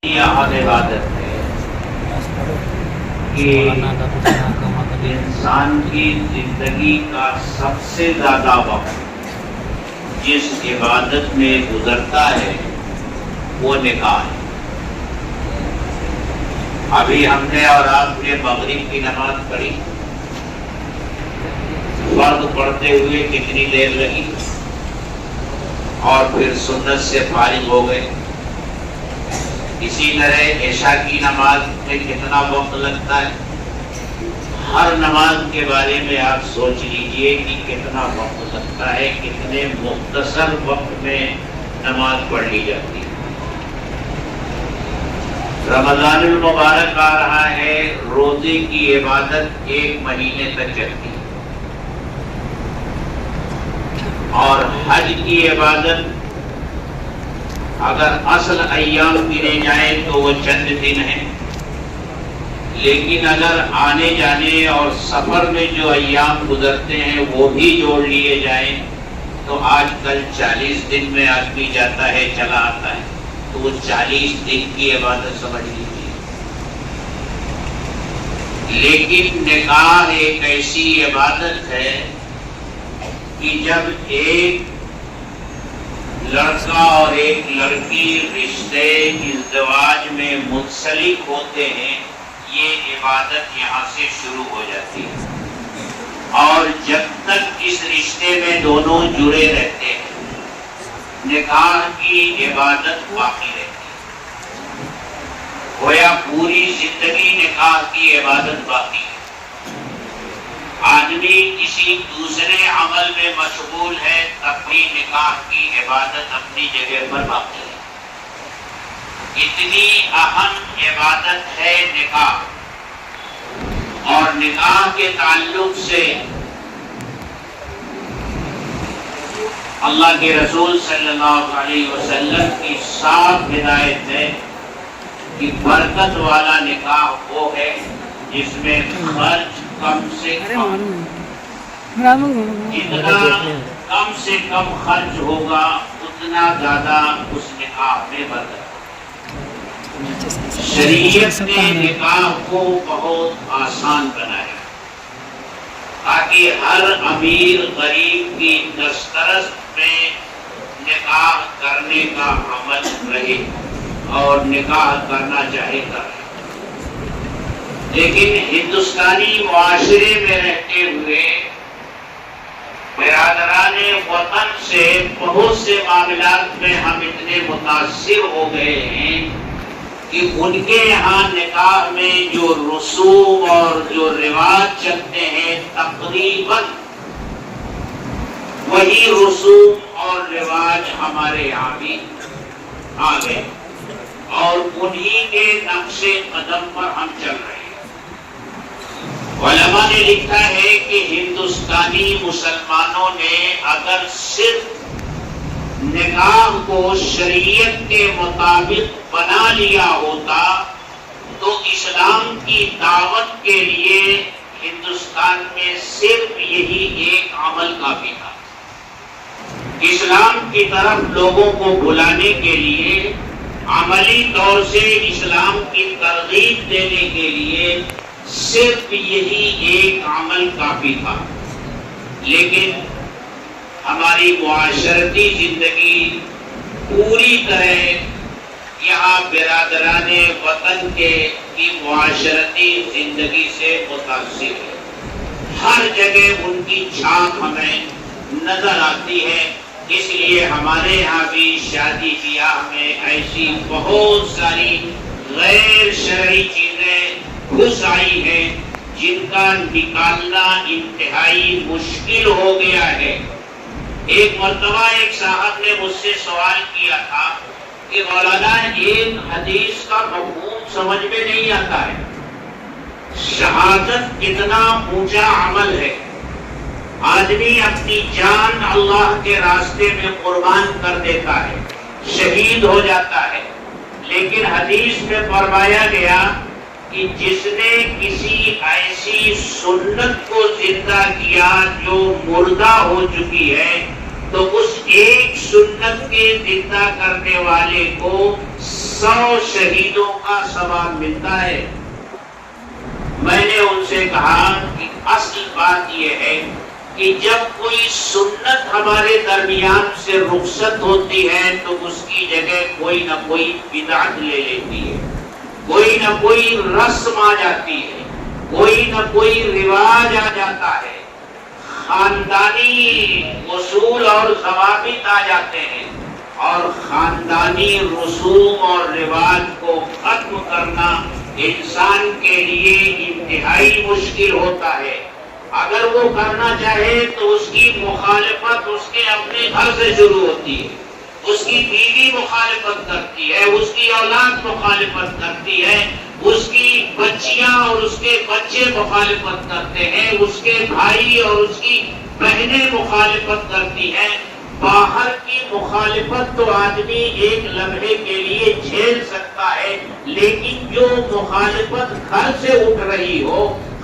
یہاں عبادت ہے کہ انسان کی زندگی کا سب سے زیادہ وقت جس عبادت میں گزرتا ہے وہ نکاح ہے۔ ابھی ہم نے اور آپ نے مغرب کی نماز پڑھی، فرض پڑھتے ہوئے کتنی دیر لگی اور پھر سنت سے فارغ ہو گئے۔ اسی طرح عشاء کی نماز میں کتنا وقت لگتا ہے، ہر نماز کے بارے میں آپ سوچ لیجئے کہ کتنا وقت لگتا ہے، کتنے مختصر وقت میں نماز پڑھ لی جاتی ہے۔ رمضان المبارک آ رہا ہے، روزے کی عبادت 1 مہینے تک چلتی ہے اور حج کی عبادت اگر اصل ایام گنے جائیں تو وہ چند دن ہیں، لیکن اگر آنے جانے اور سفر میں جو ایام گزرتے ہیں وہ بھی جوڑ لیے جائیں تو آج کل 40 دن میں آدمی جاتا ہے چلا آتا ہے، تو وہ 40 دن کی عبادت سمجھ لیجیے۔ لیکن نکاح ایک ایسی عبادت ہے کہ جب ایک لڑکا اور ایک لڑکی رشتے ازدواج میں منسلک ہوتے ہیں، یہ عبادت یہاں سے شروع ہو جاتی ہے اور جب تک اس رشتے میں دونوں جڑے رہتے ہیں نکاح کی عبادت باقی رہتی ہے، گویا پوری زندگی نکاح کی عبادت باقی ہے۔ آدمی کسی دوسرے عمل میں مشغول ہے تب بھی نکاح کی عبادت اپنی جگہ پر باقی ہے۔ اتنی اہم عبادت ہے نکاح، اور نکاح کے تعلق سے اللہ کے رسول صلی اللہ علیہ وسلم کی صاف ہدایت ہے کہ برکت والا نکاح وہ ہے جس میں خرچ کم سے کم خرچ ہوگا، اتنا زیادہ اس نکاح میں برکت۔ شریعت نے نکاح کو بہت آسان بنایا تاکہ ہر امیر غریب کی دسترس میں نکاح کرنے کا عمل رہے اور نکاح کرنا چاہے کر۔ لیکن ہندوستانی معاشرے میں رہتے ہوئے برادران وطن سے بہت سے معاملات میں ہم اتنے متاثر ہو گئے ہیں کہ ان کے یہاں نکاح میں جو رسوم اور جو رواج چلتے ہیں تقریباً وہی رسوم اور رواج ہمارے یہاں بھی آ گئے اور انہی کے نقش قدم پر ہم چل رہے ہیں۔ علماء نے لکھا ہے کہ ہندوستانی مسلمانوں نے اگر صرف نکاح کو شریعت کے مطابق بنا لیا ہوتا تو اسلام کی دعوت کے لیے ہندوستان میں صرف یہی ایک عمل کافی تھا۔ اسلام کی طرف لوگوں کو بلانے کے لیے، عملی طور سے اسلام کی ترغیب دینے کے لیے صرف یہی ایک عمل کافی تھا، لیکن ہماری معاشرتی زندگی پوری طرح یہاں برادران وطن کی معاشرتی زندگی سے متاثر ہے۔ ہر جگہ ان کی چھاپ ہمیں نظر آتی ہے، اس لیے ہمارے یہاں بھی شادی بیاہ میں ایسی بہت ساری غیر شرعی چیزیں گھس آئی ہیں جن کا نکالنا انتہائی مشکل ہو گیا ہے۔ ایک مرتبہ ایک صاحب نے مجھ سے سوال کیا تھا کہ مولانا ایک حدیث کا مفہوم سمجھ میں نہیں آتا ہے، شہادت کتنا اونچا عمل ہے، آدمی اپنی جان اللہ کے راستے میں قربان کر دیتا ہے، شہید ہو جاتا ہے، لیکن حدیث میں فرمایا گیا کہ جس نے کسی ایسی سنت کو زندہ کیا جو مردہ ہو چکی ہے تو اس ایک سنت کے زندہ کرنے والے کو 100 شہیدوں کا ثواب ملتا ہے۔ میں نے ان سے کہا کہ اصل بات یہ ہے کہ جب کوئی سنت ہمارے درمیان سے رخصت ہوتی ہے تو اس کی جگہ کوئی نہ کوئی بدعت لے لیتی ہے، کوئی نہ کوئی رسم آ جاتی ہے، کوئی نہ کوئی رواج آ جاتا ہے، خاندانی اصول اور ضوابط آ جاتے ہیں، اور خاندانی رسوم اور رواج کو ختم کرنا انسان کے لیے انتہائی مشکل ہوتا ہے۔ اگر وہ کرنا چاہے تو اس کی مخالفت اس کے اپنے گھر سے شروع ہوتی ہے، اس کی بیوی مخالفت کرتی ہے، اس کی اولاد مخالفت کرتی ہے، اس کی بچیاں اور اس کے بچے مخالفت کرتے ہیں، اس کے بھائی اور اس کی بہنیں مخالفت کرتی ہیں۔ باہر کی مخالفت تو آدمی ایک لمحے کے لیے جھیل سکتا ہے، لیکن جو مخالفت گھر سے اٹھ رہی ہو،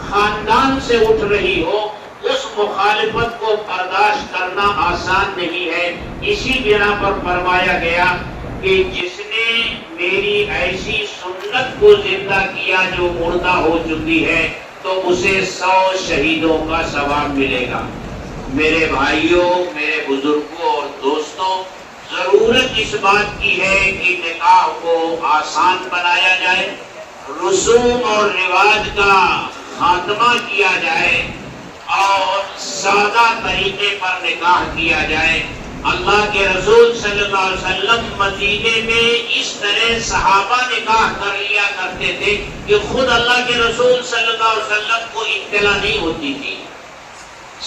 خاندان سے اٹھ رہی ہو، اس مخالفت کو برداشت کرنا آسان نہیں ہے۔ اسی بنا پر فرمایا گیا کہ جس نے میری ایسی سنت کو زندہ کیا جو مردہ ہو چکی ہے تو اسے 100 شہیدوں کا ثواب ملے گا۔ میرے بھائیوں، میرے بزرگوں اور دوستوں، ضرورت اس بات کی ہے کہ نکاح کو آسان بنایا جائے، رسوم اور رواج کا خاتمہ کیا جائے اور سادہ طریقے پر نکاح کیا جائے۔ اللہ کے رسول صلی اللہ علیہ وسلم مدینے میں اس طرح صحابہ نکاح کر لیا کرتے تھے کہ خود اللہ کے رسول صلی اللہ علیہ وسلم کو اطلاع نہیں ہوتی تھی۔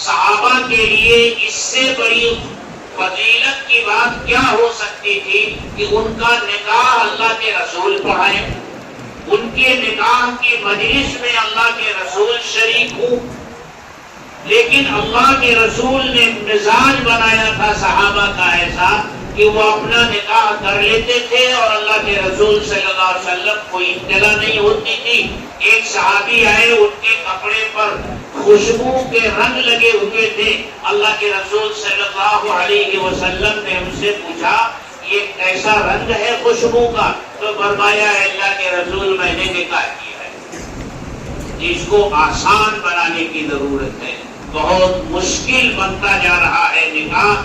صحابہ کے لیے اس سے بڑی فضیلت کی بات کیا ہو سکتی تھی کہ ان کا نکاح اللہ کے رسول پڑھائے، ان کے نکاح کی مجلس میں اللہ کے رسول شریک ہو۔ لیکن اللہ کے رسول نے مزاج بنایا تھا صحابہ کا ایسا کہ وہ اپنا نکاح کر لیتے تھے اور اللہ کے رسول صلی اللہ علیہ وسلم کو اطلاع نہیں ہوتی تھی۔ ایک صحابی آئے، ان کے کپڑے پر خوشبو کے رنگ لگے ہوئے تھے۔ اللہ کے رسول صلی اللہ علیہ وسلم نے ان سے پوچھا یہ کیسا رنگ ہے خوشبو کا؟ تو فرمایا اللہ کے رسول میں نے نکاح کیا ہے۔ اس کو آسان بنانے کی ضرورت ہے، بہت مشکل بنتا جا رہا ہے نکاح،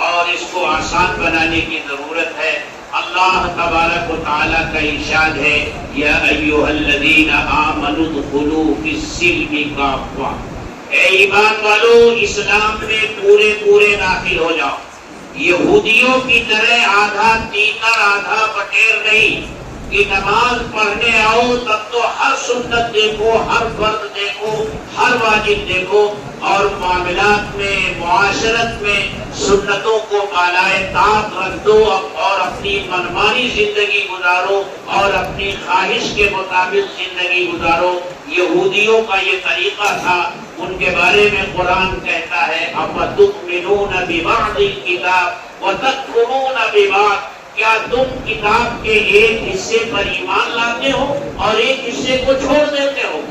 اور اس کو آسان بنانے کی ضرورت ہے۔ اللہ تبارک و تعالیٰ کا ارشاد ہے یا ایھا الذین آمنوا ادخلوا فی السلم کافۃ، اے ایمان والو اسلام میں پورے داخل ہو جاؤ۔ یہودیوں کی طرح آدھا تیکر آدھا بٹیر نہیں کہ نماز پڑھنے آؤ تب تو ہر سنت دیکھو، ہر فرض دیکھو، ہر واجب دیکھو، اور معاملات میں معاشرت میں سنتوں کو بالائے طاق رکھ دو اور اپنی منمانی زندگی گزارو اور اپنی خواہش کے مطابق زندگی گزارو۔ یہودیوں کا یہ طریقہ تھا۔ ان کے بارے میں قرآن کہتا ہے اَفَتُؤْمِنُونَ بِبَعْضِ الْكِتَابِ وَتَكْفُرُونَ بِبَعْضٍ، کیا تم کتاب کے ایک حصے پر ایمان لاتے ہو اور ایک حصے کو چھوڑ دیتے ہو؟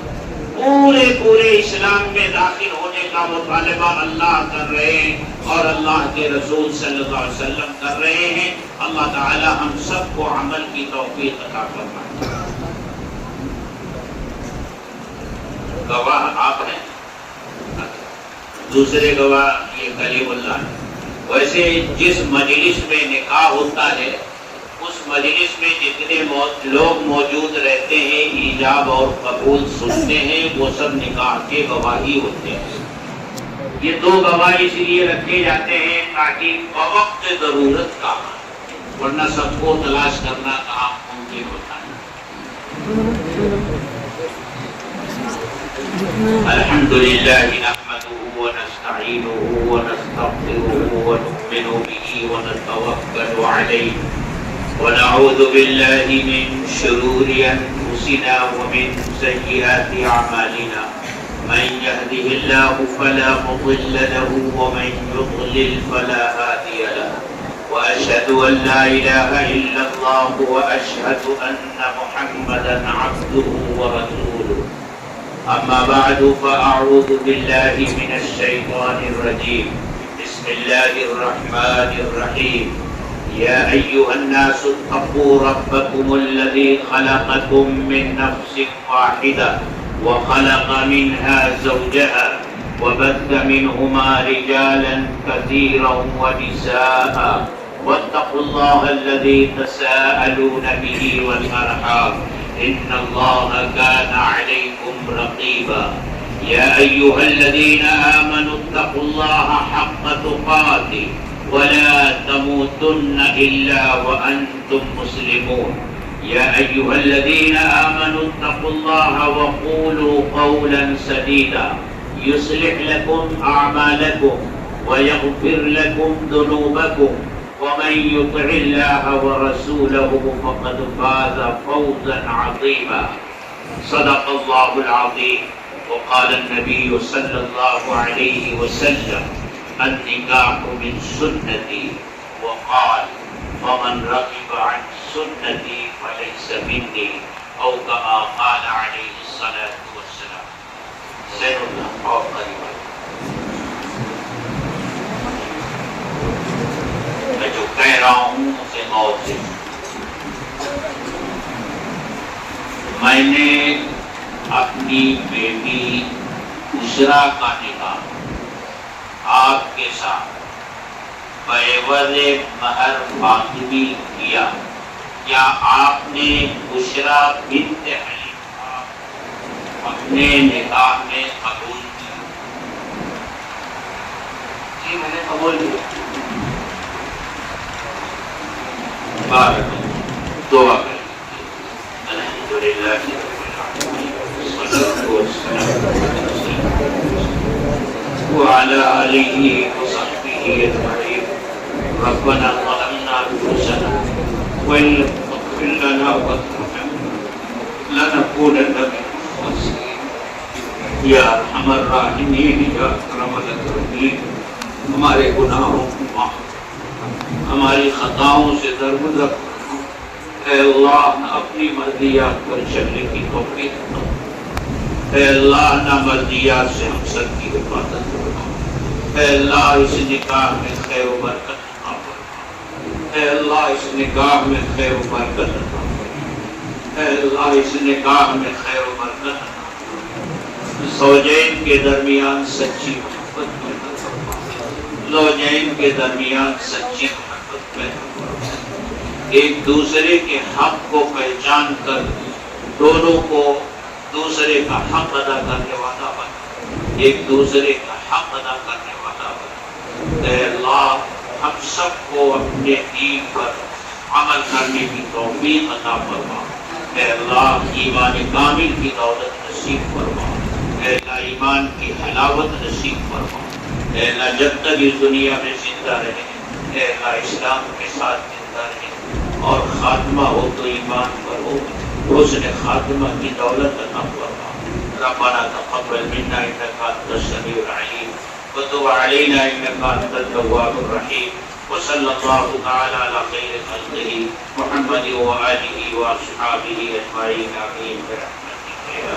پورے اسلام میں داخل ہونے کا مطالبہ اللہ کر رہے ہیں اور اللہ کے رسول صلی اللہ علیہ وسلم کر رہے ہیں۔ اللہ تعالی ہم سب کو عمل کی توفیق عطا فرمائے۔ گواہ آپ ہیں، دوسرے گواہ یہ کلیم اللہ ہے۔ ویسے جس مجلس میں نکاح ہوتا ہے اس مجلس میں جتنے لوگ موجود رہتے ہیں، ایجاب اور قبول سنتے ہیں، وہ سب نکاح کے گواہی ہوتے ہیں۔ یہ دو گواہ اس لیے رکھے جاتے ہیں تاکہ بوقت ضرورت کا، ورنہ سب کو تلاش کرنا کہاں ممکن ہوتا ہے۔ الحمدللہ نحمدہ ونستعینہ ونستغفرہ ونؤمن بہ ونتوکل علیہ ونعوذ باللہ من شرور انفسنا ومن سیئات اعمالنا، من يهده الله فلا مضل له ومن يضلل فلا هادي له، واشهد ان لا اله الا الله واشهد ان محمدا عبده ورسوله۔ اما بعد فاعوذ باللہ من الشیطان الرجیم، بسم اللہ الرحمن الرحیم۔ يا أيها الناس اتقوا ربكم الذي خلقكم من نفس واحدة وخلق منها زوجها وبث منهما رجالا كثيرا ونساء واتقوا الله الذي تساءلون به والأرحام إن الله كان عليكم رقيبا يا أيها الذين آمنوا اتقوا الله حق تقاته ولا تموتن إلا وأنتم مسلمون يا أيها الذين آمنوا اتقوا الله وقولوا قولا سديدا يصلح لكم أعمالكم ويغفر لكم ذنوبكم ومن يطع الله ورسوله فقد فاز فوزا عظيما صدق الله العظيم وقال النبي صلى الله عليه وسلم النكاح من سنتي وقال فمن رغب عن سنتي فليس مني او كما قال عليه الصلاة والسلام. زين اللہ اور قریبا میں جو کہہ رہا ہوں اسے غور سے میں نے اپنی بیٹی بشرا کا نکاح آپ کے ساتھ بعوض مہر باقی کیا یا آپ نے بشرا بنت حلیفہ اپنے نکاح میں قبول کیا؟ جی میں نے قبول کیا. بارک دعا کریں. الحمدللہ وعلى آله وصحبه أجمعين. ربنا ظلمنا أنفسنا وإن لم تغفر لنا وترحمنا لنكونن من الخاسرين. یا ارحم الراحمین یا اکرم الاکرمین ہمارے گناہوں کو معاف کرنا، ہماری خطاؤں سے درگزر کرنا. اے اللہ اپنی مرضیات پر چلنے کی توفیق دو. اے اللہ نامرضیات سے ہم سب کی حفاظت فرما. اے اللہ اس نکاح میں خیر و برکت عطا فرما. اے اللہ اس نکاح میں خیر و برکت عطا فرما. اے اللہ اس نکاح میں خیر و برکت عطا فرما. زوجین کے درمیان سچی محبت پیدا فرما. زوجین کے درمیان سچی محبت پیدا فرما. ایک دوسرے کے حق کو پہچان کر دونوں کو دوسرے کا حق ادا کرنے والا بنا. ایک دوسرے کا حق ادا کرنے والا بنا. اے اللہ ہم سب کو اپنے دین پر عمل کرنے کی توفیق عطا فرما. اے اللہ ایمان کامل کی دولت نصیب فرما. اے اللہ ایمان کی حلاوت نصیب فرما. اے اللہ جب تک اس دنیا میں زندہ رہے اے اللہ اسلام کے ساتھ زندہ رہے اور خاتمہ ہو تو ایمان پر ہو. حسن خاتمہ کی دولت عطا فرما. ربنا تقبل منا انك انت السميع العليم وتب علينا انك انت التواب الرحيم. وصلى الله تعالى على خير خلقه محمد وآله وأصحابه أجمعين آمين برحمتك يا